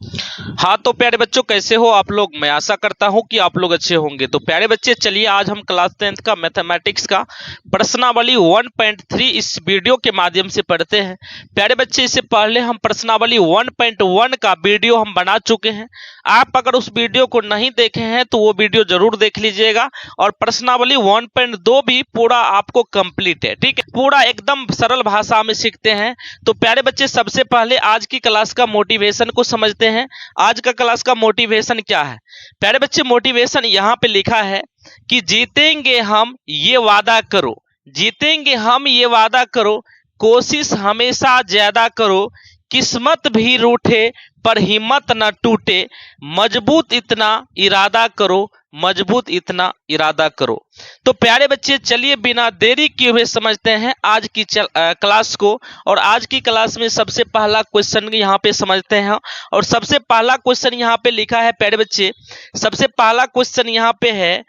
हाँ तो प्यारे बच्चों, कैसे हो आप लोग। मैं आशा करता हूँ कि आप लोग अच्छे होंगे। तो प्यारे बच्चे, चलिए आज हम क्लास 10th का मैथमेटिक्स का प्रश्नावली 1.3 इस वीडियो के माध्यम से पढ़ते हैं। प्यारे बच्चे, इससे पहले हम प्रश्नावली 1.1 का वीडियो हम बना चुके हैं। आप अगर उस वीडियो को नहीं देखे हैं तो वो वीडियो जरूर देख लीजिएगा। और प्रश्नावली 1.2 भी पूरा आपको कंप्लीट है, ठीक है, पूरा एकदम सरल भाषा में सीखते हैं। तो प्यारे बच्चे, सबसे पहले आज की क्लास का मोटिवेशन को समझते हैं। आज का क्लास का मोटिवेशन क्या है प्यारे बच्चे? मोटिवेशन यहाँ पे लिखा है कि जीतेंगे हम ये वादा करो, जीतेंगे हम ये वादा करो, कोशिश हमेशा ज्यादा करो, किस्मत भी रूठे पर हिम्मत न टूटे, मजबूत इतना इरादा करो, मजबूत इतना इरादा करो। तो प्यारे बच्चे, चलिए बिना देरी किए हुए समझते हैं आज की क्लास को। और आज की क्लास में सबसे पहला क्वेश्चन यहाँ पे समझते हैं। और सबसे पहला क्वेश्चन यहाँ पे लिखा है प्यारे बच्चे, सबसे पहला क्वेश्चन यहाँ पे है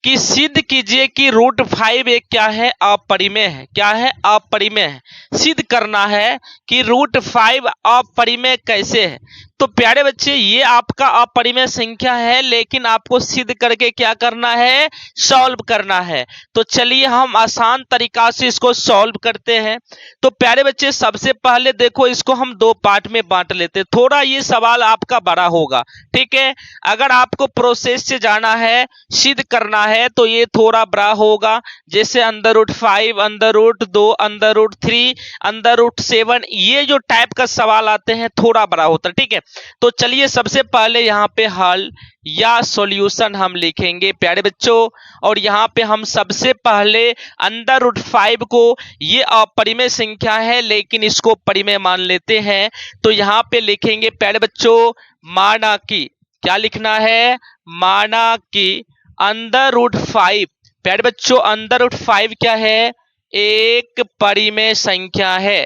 कि सिद्ध कीजिए कि √5 एक क्या है? अपरिमेय है। क्या है? अपरिमेय है। सिद्ध करना है कि √5 अपरिमेय कैसे है। तो प्यारे बच्चे, ये आपका अपरिमेय संख्या है, लेकिन आपको सिद्ध करके क्या करना है? सॉल्व करना है। तो चलिए हम आसान तरीका से इसको सॉल्व करते हैं। तो प्यारे बच्चे, सबसे पहले देखो, इसको हम दो पार्ट में बांट लेते हैं। थोड़ा ये सवाल आपका बड़ा होगा, ठीक है। अगर आपको प्रोसेस से जाना है, सिद्ध करना है, तो ये थोड़ा बड़ा होगा। जैसे √5, √2, √3, √7, ये जो टाइप का सवाल आते हैं थोड़ा बड़ा होता है, ठीक है। तो चलिए सबसे पहले यहाँ पे हल या सॉल्यूशन हम लिखेंगे प्यारे बच्चों। और यहाँ पे हम सबसे पहले √5 को, ये अपरिमेय संख्या है लेकिन इसको परिमेय मान लेते हैं। तो यहाँ पे लिखेंगे प्यारे बच्चों, माना कि, क्या लिखना है? माना कि √5, प्यारे बच्चों √5 क्या है? एक परिमेय संख्या है,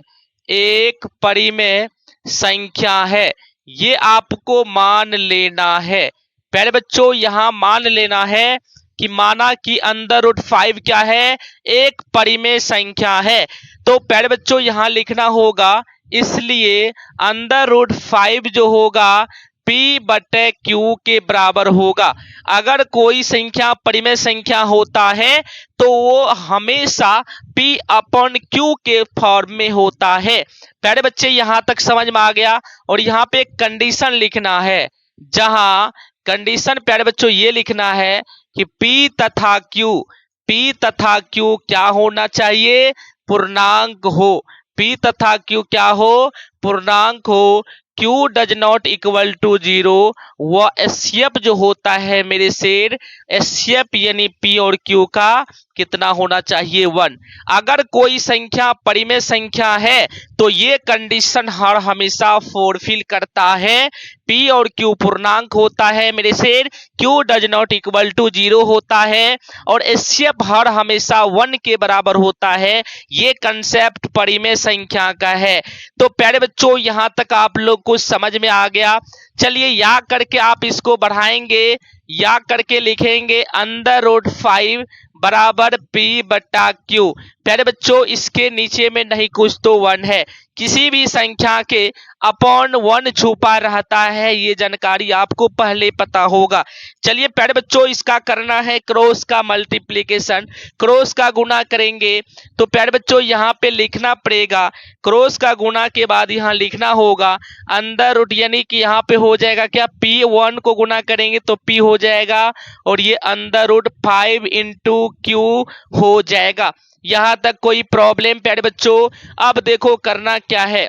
एक परिमेय संख्या है। ये आपको मान लेना है प्यारे बच्चों, यहां मान लेना है कि माना कि √5 क्या है? एक परिमेय संख्या है। तो प्यारे बच्चों यहां लिखना होगा, इसलिए √5 जो होगा P/Q के बराबर होगा। अगर कोई संख्या परिमेय संख्या होता है तो वो हमेशा P/Q के फॉर्म में होता है। प्यारे बच्चे, यहां तक समझ में आ गया। और यहाँ पे एक कंडीशन लिखना है, जहां कंडीशन प्यारे बच्चों ये लिखना है कि P तथा Q क्या होना चाहिए? पूर्णांक हो। P तथा Q क्या हो? पूर्णांक हो। Q does not equal to 0, वह एसएफ जो होता है मेरे शेर, एसएफ यानी P और Q का कितना होना चाहिए? 1। अगर कोई संख्या परिमेय संख्या है तो ये कंडीशन हर हमेशा फुलफिल करता है। P और Q पूर्णांक होता है मेरे शेर, Q does not equal to 0 होता है, और एसएफ हर हमेशा 1 के बराबर होता है। ये कंसेप्ट परिमेय संख्या का है। तो प्यारे बच्चों, यहां तक आप लोग को समझ में आ गया। चलिए या करके आप इसको बढ़ाएंगे, या करके लिखेंगे √5 बराबर P/Q। प्यारे बच्चों, इसके नीचे में नहीं कुछ तो 1 है। किसी भी संख्या के अपॉन 1 छुपा रहता है, ये जानकारी आपको पहले पता होगा। चलिए प्यारे बच्चों, इसका करना है क्रॉस का मल्टीप्लीकेशन, क्रॉस का गुना करेंगे। तो प्यारे बच्चों यहाँ पे लिखना पड़ेगा, क्रॉस का गुना के बाद यहाँ लिखना होगा √ यानी कि यहाँ पे हो जाएगा क्या? P1 को गुना करेंगे तो P हो जाएगा, और ये √5 × Q हो जाएगा। यहां तक कोई प्रॉब्लम प्यारे बच्चों? अब देखो करना क्या है,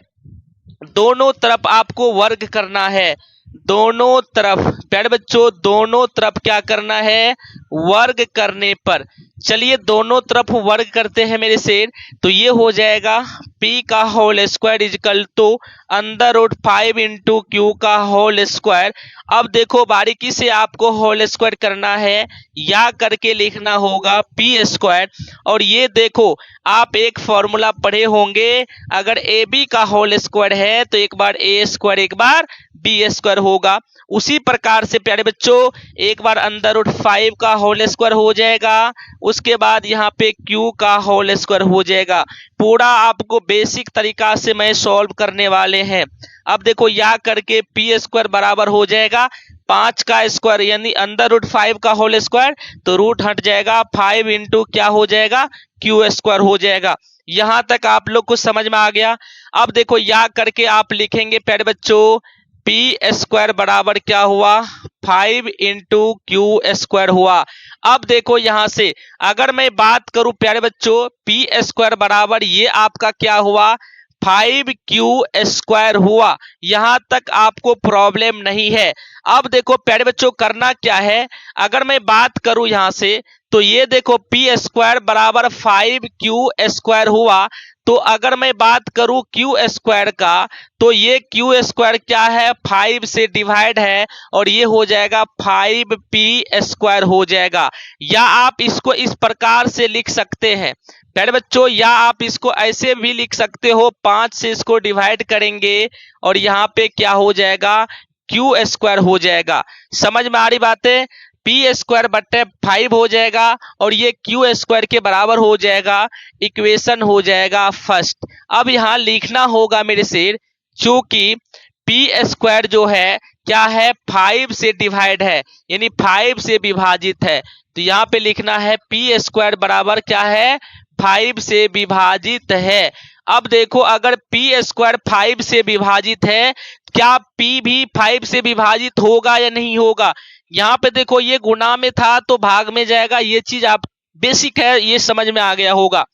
दोनों तरफ आपको वर्ग करना है। दोनों तरफ प्यारे बच्चों, दोनों तरफ क्या करना है? वर्ग करने पर, चलिए दोनों तरफ वर्ग करते हैं मेरे शेर। तो ये हो जाएगा P का whole square equal to √5 × Q का होल स्क्वायर। अब देखो बारीकी से आपको होल स्क्वायर करना है, या करके लिखना होगा P²। और ये देखो, आप एक फॉर्मूला पढ़े होंगे, अगर AB का होल स्क्वायर है तो एक बार A², एक बार B² होगा। उसी प्रकार से प्यारे बच्चों, एक बार √5 का होल स्क्वायर हो जाएगा, उसके बाद यहाँ पे q का होल स्क्वायर हो जाएगा। पूरा आपको बेसिक तरीका से मैं सॉल्व करने वाले हैं। अब देखो या करके पी स्क्वायर बराबर हो जाएगा 5 का स्क्वायर यानी अंडर रूट 5 का होल स्क्वायर, तो रूट हट जाएगा 5 इंटू क्या हो जाएगा क्यू स्क्वायर हो जाएगा। यहां तक आप लोग को समझ में आ गया। अब देखो या करके आप लिखेंगे प्यारे बच्चों पी स्क्वायर बराबर क्या हुआ 5 इंटू क्यू स्क्वायर हुआ। अब देखो यहां से अगर मैं बात करूं प्यारे बच्चों पी स्क्वायर बराबर ये आपका क्या हुआ 5q स्क्वायर हुआ। यहां तक आपको प्रॉब्लम नहीं है। अब देखो प्यारे बच्चों करना क्या है, अगर मैं बात करूं यहां से तो ये देखो पी स्क्वायर बराबर 5q स्क्वायर हुआ। तो अगर मैं बात करूं क्यू स्क्वायर का तो ये क्यू स्क्वायर क्या है 5 से डिवाइड है और ये हो जाएगा 5p स्क्वायर हो जाएगा। या आप इसको इस प्रकार से लिख सकते हैं प्यारे बच्चों, या आप इसको ऐसे भी लिख सकते हो 5 से इसको डिवाइड करेंगे और यहाँ पे क्या हो जाएगा क्यू स्क्वायर हो जाएगा। समझ में आ रही बात है। पी स्क्वायर बट्टे 5 हो जाएगा और ये क्यू स्क्वायर के बराबर हो जाएगा। इक्वेशन हो जाएगा फर्स्ट। अब यहाँ लिखना होगा मेरे शेर, चूंकि पी स्क्वायर जो है क्या है 5 से डिवाइड है यानी 5 से विभाजित है, तो यहाँ पे लिखना है पी स्क्वायर बराबर क्या है 5 से विभाजित है। अब देखो अगर पी स्क्वायर 5 से विभाजित है, क्या पी भी 5 से विभाजित होगा या नहीं होगा। यहाँ पे देखो ये गुणा में था तो भाग में जाएगा, ये चीज आप बेसिक है, ये समझ में आ गया होगा।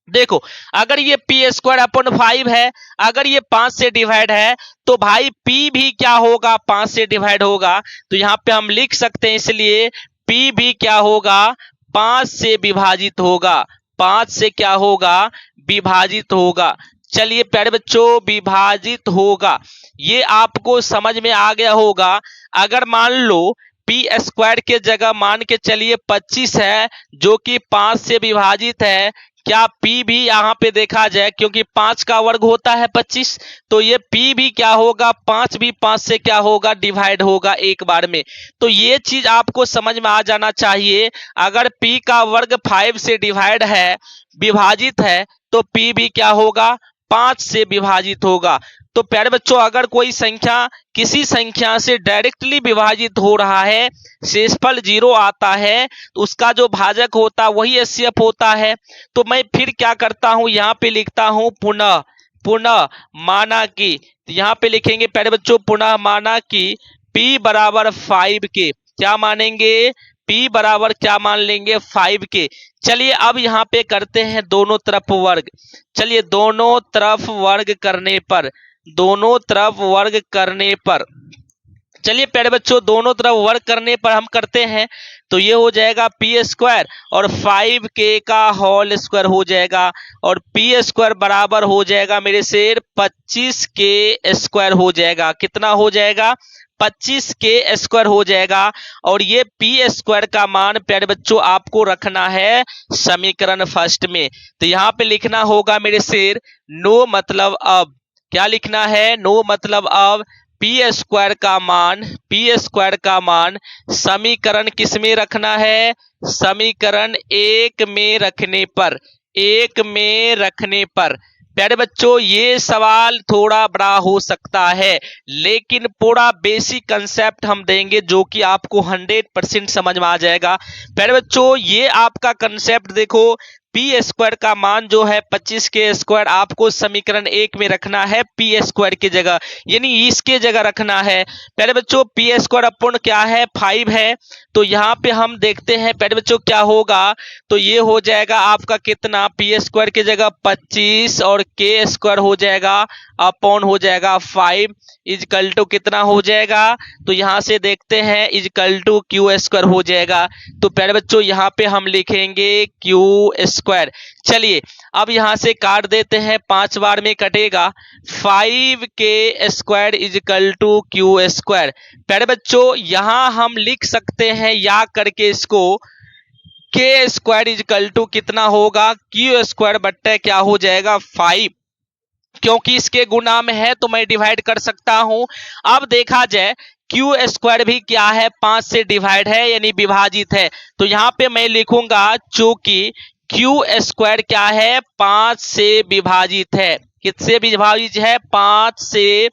देखो अगर ये पी स्क्वायर अपॉन 5 है, अगर ये 5 से डिवाइड है तो भाई पी भी क्या होगा 5 से डिवाइड होगा, तो यहाँ पे हम लिख सकते हैं इसलिए पी भी क्या होगा 5 से विभाजित होगा। 5 से क्या होगा विभाजित होगा। चलिए प्यारे बच्चों विभाजित होगा, ये आपको समझ में आ गया होगा। अगर मान लो पी स्क्वायर के जगह मान के चलिए 25 है जो कि 5 से विभाजित है, क्या पी भी यहाँ पे देखा जाए क्योंकि 5 का वर्ग होता है 25, तो ये पी भी क्या होगा 5 भी 5 से क्या होगा डिवाइड होगा एक बार में। तो ये चीज आपको समझ में आ जाना चाहिए। अगर पी का वर्ग 5 से डिवाइड है विभाजित है तो पी भी क्या होगा 5 से विभाजित होगा। तो प्यारे बच्चों अगर कोई संख्या किसी संख्या से डायरेक्टली विभाजित हो रहा है, शेषफल 0 आता है, तो उसका जो भाजक होता है वही एचसीएफ होता है। तो मैं फिर क्या करता हूं यहाँ पे लिखता हूं पुनः पुनः माना कि, यहाँ पे लिखेंगे प्यारे बच्चों पुनः माना कि p बराबर 5 के, क्या मानेंगे p बराबर क्या मान लेंगे 5 के। चलिए अब यहाँ पे करते हैं दोनों तरफ वर्ग। चलिए दोनों तरफ वर्ग करने पर, दोनों तरफ वर्ग करने पर, चलिए प्यारे बच्चों दोनों तरफ वर्ग करने पर हम करते हैं तो ये हो जाएगा पी स्क्वायर और 5k का होल स्क्वायर हो जाएगा और पी स्क्वायर बराबर हो जाएगा मेरे शेर 25k स्क्वायर हो जाएगा। कितना हो जाएगा 25k स्क्वायर हो जाएगा। और ये पी स्क्वायर का मान प्यारे बच्चों आपको रखना है समीकरण फर्स्ट में। तो यहाँ पे लिखना होगा मेरे शेर नो मतलब अब, क्या लिखना है नो मतलब अब पी स्क्वायर का मान, पी स्क्वायर का मान समीकरण किस में रखना है, समीकरण 1 में रखने पर, 1 में रखने पर। प्यारे बच्चों ये सवाल थोड़ा बड़ा हो सकता है लेकिन पूरा बेसिक कंसेप्ट हम देंगे जो कि आपको 100% समझ में आ जाएगा। प्यारे बच्चों ये आपका कंसेप्ट देखो, पी स्क्वायर का मान जो है 25k स्क्वायर आपको समीकरण 1 में रखना है पी स्क्वायर की जगह, यानी इसके जगह रखना है। पहले बच्चों पी स्क्वायर अपॉन क्या है 5 है, तो यहाँ पे हम देखते हैं पहले बच्चों क्या होगा, तो ये हो जाएगा आपका कितना पी स्क्वायर की जगह 25 और के स्क्वायर हो जाएगा अपॉन हो जाएगा 5 इजकल टू कितना हो जाएगा, तो यहाँ से देखते हैं इजकल टू क्यू स्क्वायर हो जाएगा। तो प्यारे बच्चों यहाँ पे हम लिखेंगे क्यू स्क्वायर। चलिए अब यहाँ से काट देते हैं, 5 बार में कटेगा 5k square equal to Q square. प्यारे बच्चों यहाँ हम लिख सकते हैं या करके इसको के स्क्वायर इजकल टू कितना होगा क्यू स्क्वायर बट्टे क्या हो जाएगा 5, क्योंकि इसके गुणा में है तो मैं डिवाइड कर सकता हूं। अब देखा जाए क्यू स्क्वायर भी क्या है, 5 से डिवाइड है यानी विभाजित है। तो यहाँ पे मैं लिखूंगा चूंकि क्यू स्क्वायर क्या है, 5 से विभाजित है। किससे विभाजित है, 5 से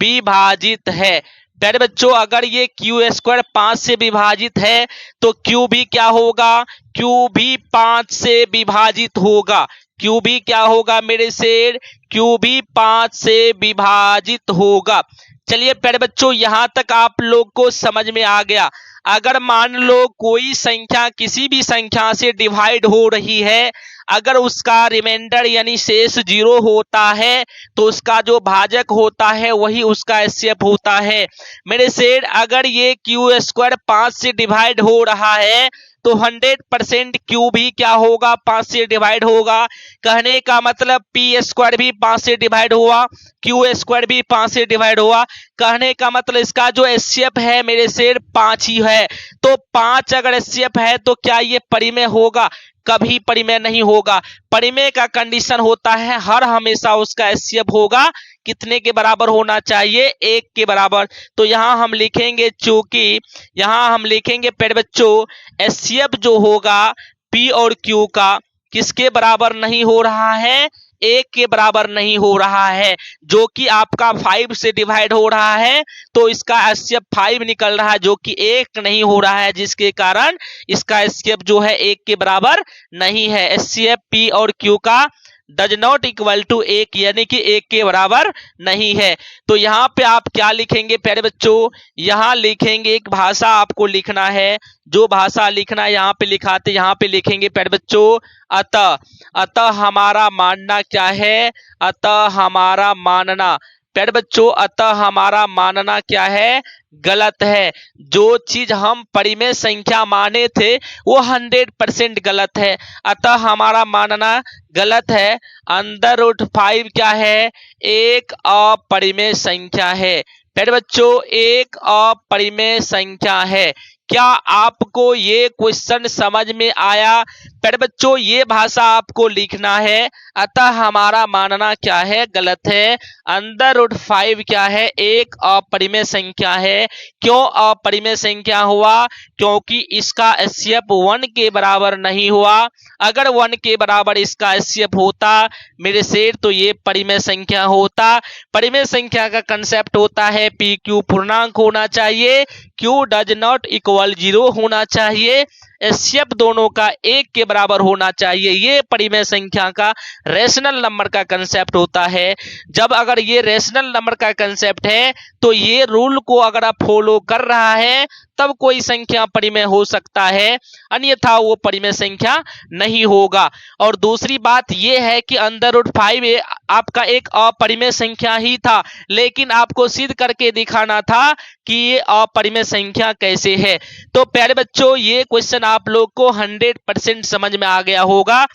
विभाजित है। प्यारे बच्चों अगर ये क्यू स्क्वायर 5 से विभाजित है तो क्यू भी क्या होगा, क्यू भी 5 से विभाजित होगा। क्यू भी क्या होगा मेरे शेर, क्यू भी 5 से विभाजित होगा। चलिए प्यारे बच्चों यहां तक आप लोग को समझ में आ गया। अगर मान लो कोई संख्या किसी भी संख्या से डिवाइड हो रही है, अगर उसका रिमाइंडर यानी शेष 0 होता है तो उसका जो भाजक होता है वही उसका एचसीएफ होता है। मेरे शेर अगर ये क्यू स्क्वायर 5 से डिवाइड हो रहा है तो 100% क्यू भी क्या होगा, 5 से डिवाइड होगा। कहने का मतलब पी स्क्वायर भी 5 से डिवाइड हुआ, क्यू स्क्वायर भी 5 से डिवाइड हुआ। कहने का मतलब इसका जो एचसीएफ है मेरे शेर 5 ही है। तो 5 अगर एचसीएफ है तो क्या ये परिमेय होगा, कभी परिमेय नहीं होगा। परिमेय का कंडीशन होता है हर हमेशा उसका एचसीएफ होगा कितने के बराबर होना चाहिए, 1 के बराबर। तो यहां हम लिखेंगे चूंकि यहां हम लिखेंगे प्यारे बच्चों एचसीएफ जो होगा पी और क्यू का किसके बराबर नहीं हो रहा है, 1 के बराबर नहीं हो रहा है। जो कि आपका 5 से डिवाइड हो रहा है तो इसका एचसीएफ 5 निकल रहा है जो कि 1 नहीं हो रहा है, जिसके कारण इसका एचसीएफ जो है 1 के बराबर नहीं है। एचसीएफ पी और क्यू का डज नॉट इक्वल टू 1 यानी कि 1 के बराबर नहीं है। तो यहाँ पे आप क्या लिखेंगे प्यारे बच्चों, यहाँ लिखेंगे एक भाषा आपको लिखना है। जो भाषा लिखना है यहाँ पे लिखाते, यहाँ पे लिखेंगे प्यारे बच्चों अतः। अतः हमारा मानना क्या है, अतः हमारा मानना प्यारे बच्चों अतः हमारा मानना क्या है, गलत है। जो चीज हम परिमेय संख्या माने थे वो 100% गलत है। अतः हमारा मानना गलत है। अंडर रूट 5 क्या है, एक अपरिमेय संख्या है। प्यारे बच्चों एक अपरिमेय संख्या है। क्या आपको ये क्वेश्चन समझ में आया? प्यारे बच्चों ये भाषा आपको लिखना है। अतः हमारा मानना क्या है, गलत है। अंडर रूट 5 क्या है, एक अपरिमेय संख्या है। क्यों अपरिमेय संख्या हुआ, क्योंकि इसका एचसीएफ 1 के बराबर नहीं हुआ। अगर 1 के बराबर इसका एचसीएफ होता मेरे शेर तो ये परिमेय संख्या होता। परिमेय संख्या का कंसेप्ट होता है पी क्यू पूर्णांक होना चाहिए, क्यू डज नॉट इक्वल 0 होना चाहिए, एचसीएफ दोनों का 1 के बराबर होना चाहिए। ये परिमेय संख्या का रेशनल नंबर का कंसेप्ट होता है। जब अगर ये रेशनल नंबर का कंसेप्ट है तो ये रूल को अगर आप फॉलो कर रहा है तब कोई संख्या परिमेय हो सकता है, अन्यथा वो परिमेय संख्या नहीं होगा। और दूसरी बात ये है कि अंडर रूट 5 आपका एक अपरिमेय संख्या ही था, लेकिन आपको सिद्ध करके दिखाना था कि ये अपरिमेय संख्या कैसे है। तो प्यारे बच्चों ये क्वेश्चन आप लोग को 100% समझ में आ गया होगा।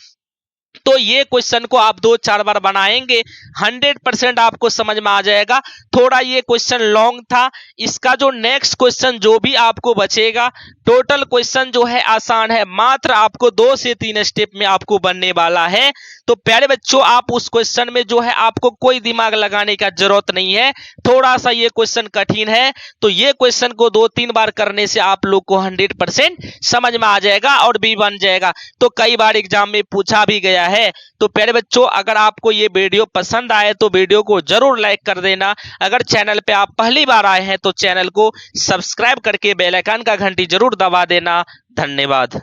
तो ये क्वेश्चन को आप 2-4 बार बनाएंगे 100% आपको समझ में आ जाएगा। थोड़ा ये क्वेश्चन लॉन्ग था। इसका जो नेक्स्ट क्वेश्चन जो भी आपको बचेगा, टोटल क्वेश्चन जो है आसान है, मात्र आपको 2 से 3 स्टेप में आपको बनने वाला है। तो प्यारे बच्चों आप उस क्वेश्चन में जो है आपको कोई दिमाग लगाने का जरूरत नहीं है। थोड़ा सा ये क्वेश्चन कठिन है, तो ये क्वेश्चन को 2-3 बार करने से आप लोग को 100% समझ में आ जाएगा और भी बन जाएगा। तो कई बार एग्जाम में पूछा भी गया है। तो प्यारे बच्चों अगर आपको ये वीडियो पसंद आए तो वीडियो को जरूर लाइक कर देना। अगर चैनल पे आप पहली बार आए हैं तो चैनल को सब्सक्राइब करके बेल आइकन का घंटी जरूर दबा देना। धन्यवाद।